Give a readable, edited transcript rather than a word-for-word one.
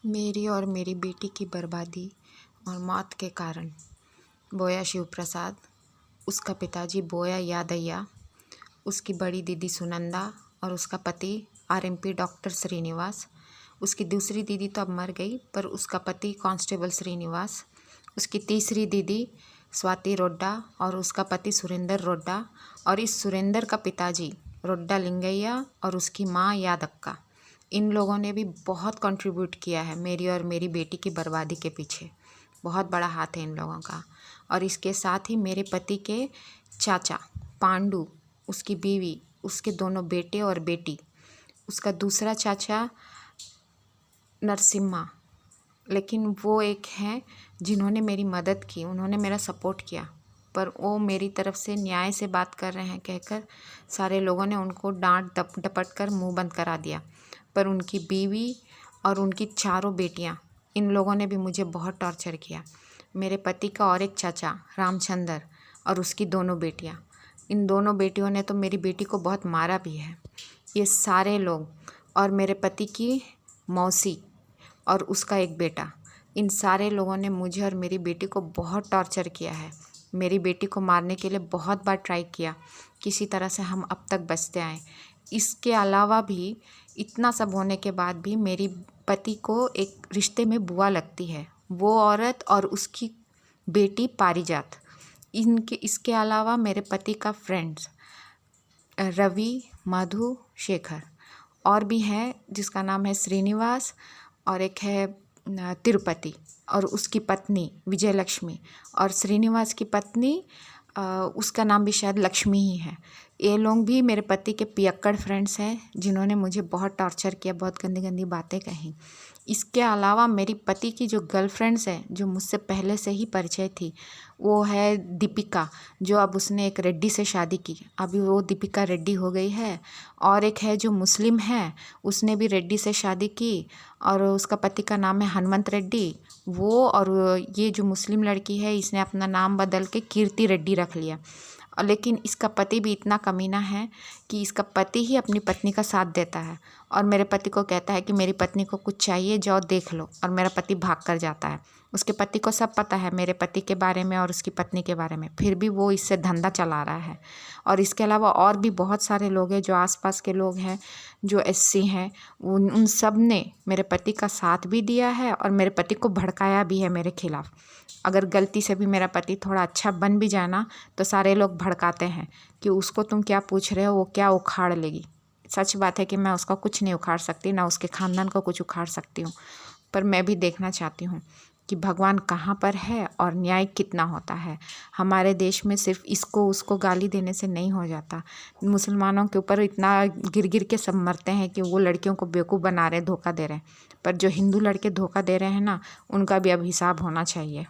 मेरी और मेरी बेटी की बर्बादी और मौत के कारण बोया शिव प्रसाद, उसका पिताजी बोया यादయ్య, उसकी बड़ी दीदी सुनंदा और उसका पति आरएमपी डॉक्टर श्रीनिवास, उसकी दूसरी दीदी तो अब मर गई पर उसका पति कांस्टेबल श्रीनिवास, उसकी तीसरी दीदी स्वाति रोड्डा और उसका पति सुरेंद्र रोड्डा और इस सुरेंद्र का पिताजी रोड्डा लिंगయ్య और उसकी माँ यादक्का। इन लोगों ने भी बहुत कंट्रीब्यूट किया है मेरी और मेरी बेटी की बर्बादी के पीछे। बहुत बड़ा हाथ है इन लोगों का। और इसके साथ ही मेरे पति के चाचा पांडू, उसकी बीवी, उसके दोनों बेटे और बेटी, उसका दूसरा चाचा नरसिम्हा, लेकिन वो एक हैं जिन्होंने मेरी मदद की, उन्होंने मेरा सपोर्ट किया, पर वो मेरी तरफ से न्याय से बात कर रहे हैं कहकर सारे लोगों ने उनको डांट डपट कर मुंह बंद करा दिया। पर उनकी बीवी और उनकी चारों बेटियां, इन लोगों ने भी मुझे बहुत टॉर्चर किया। मेरे पति का और एक चाचा रामचंद्र और उसकी दोनों बेटियां, इन दोनों बेटियों ने तो मेरी बेटी को बहुत मारा भी है। ये सारे लोग और मेरे पति की मौसी और उसका एक बेटा, इन सारे लोगों ने मुझे और मेरी बेटी को बहुत टॉर्चर किया है। मेरी बेटी को मारने के लिए बहुत बार ट्राई किया, किसी तरह से हम अब तक बचते आए। इसके अलावा भी इतना सब होने के बाद भी मेरी पति को एक रिश्ते में बुआ लगती है, वो औरत और उसकी बेटी पारिजात। इसके अलावा मेरे पति का फ्रेंड्स रवि, मधु, शेखर और भी हैं जिसका नाम है श्रीनिवास और एक है तिरुपति और उसकी पत्नी विजयलक्ष्मी और श्रीनिवास की पत्नी उसका नाम भी शायद लक्ष्मी ही है। ये लोग भी मेरे पति के पियक्कड़ फ्रेंड्स हैं जिन्होंने मुझे बहुत टॉर्चर किया, बहुत गंदी गंदी बातें कही। इसके अलावा मेरी पति की जो गर्लफ्रेंड्स हैं जो मुझसे पहले से ही परिचय थी, वो है दीपिका, जो अब उसने एक रेड्डी से शादी की, अभी वो दीपिका रेड्डी हो गई है। और एक है जो मुस्लिम है, उसने भी रेड्डी से शादी की और उसका पति का नाम है हनुमंत रेड्डी। वो और ये जो मुस्लिम लड़की है, इसने अपना नाम बदल के कीर्ति रेड्डी रख लिया। लेकिन इसका पति भी इतना कमीना है कि इसका पति ही अपनी पत्नी का साथ देता है और मेरे पति को कहता है कि मेरी पत्नी को कुछ चाहिए, जाओ देख लो, और मेरा पति भाग कर जाता है। उसके पति को सब पता है मेरे पति के बारे में और उसकी पत्नी के बारे में, फिर भी वो इससे धंधा चला रहा है। और इसके अलावा और भी बहुत सारे लोग हैं जो आसपास के लोग हैं जो एससी हैं, उन सब ने मेरे पति का साथ भी दिया है और मेरे पति को भड़काया भी है मेरे खिलाफ़। अगर गलती से भी मेरा पति थोड़ा अच्छा बन भी जाए ना, तो सारे लोग भड़काते हैं कि उसको तुम क्या पूछ रहे हो, वो क्या उखाड़ लेगी। सच बात है कि मैं उसका कुछ नहीं उखाड़ सकती, ना उसके ख़ानदान को कुछ उखाड़ सकती हूँ, पर मैं भी देखना चाहती हूँ कि भगवान कहाँ पर है और न्याय कितना होता है। हमारे देश में सिर्फ इसको उसको गाली देने से नहीं हो जाता। मुसलमानों के ऊपर इतना गिर गिर के सब मरते हैं कि वो लड़कियों को बेवकूफ़ बना रहे, धोखा दे रहे हैं, पर जो हिंदू लड़के धोखा दे रहे हैं ना, उनका भी अब हिसाब होना चाहिए।